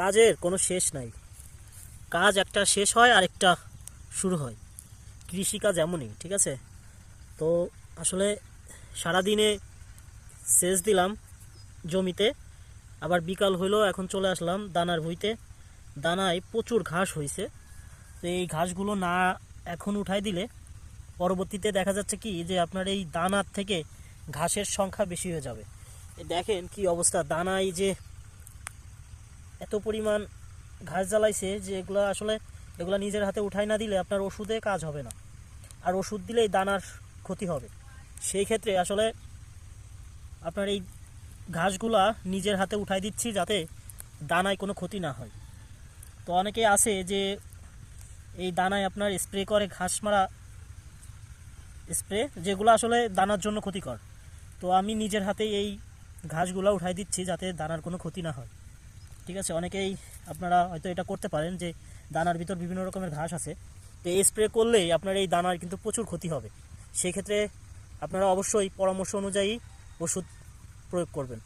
কাজের কোনো শেষ নাই। কাজ একটা শেষ হয় আর একটা শুরু হয়। কৃষিকাজ এমনই, ঠিক আছে? তো আসলে সারাদিনে সেচ দিলাম জমিতে, আবার বিকাল হইলো, এখন চলে আসলাম দানার ভুঁইতে। দানায় প্রচুর ঘাস হয়েছে। তো এই ঘাসগুলো না এখন উঠাই দিলে পরবর্তীতে দেখা যাচ্ছে কি যে আপনার এই দানার থেকে ঘাসের সংখ্যা বেশি হয়ে যাবে। দেখেন কি অবস্থা, দানায় যে এত পরিমাণ ঘাস জ্বালাইছে যে এগুলা নিজের হাতে উঠাই না দিলে আপনার ওষুধে কাজ হবে না, আর ওষুধ দিলেই দানার ক্ষতি হবে। সেই ক্ষেত্রে আসলে আপনার এই ঘাসগুলা নিজের হাতে উঠাই দিচ্ছি যাতে দানায় কোনো ক্ষতি না হয়। তো অনেকে আছে যে এই দানায় আপনার স্প্রে করে, ঘাস মারা স্প্রে, যেগুলো আসলে দানার জন্য ক্ষতিকর। তো আমি নিজের হাতেই এই ঘাসগুলো উঠাই দিচ্ছি যাতে দানার কোনো ক্ষতি না হয়। ঠিক আছে, অনেকেই আপনারা হয়তো এটা করতে পারেন যে দানার ভিতর বিভিন্ন রকমের ঘাস আছে, তো এই স্প্রে করলেই আপনার এই দানার কিন্তু প্রচুর ক্ষতি হবে। সেই ক্ষেত্রে আপনারা অবশ্যই পরামর্শ অনুযায়ী ওষুধ প্রয়োগ করবেন।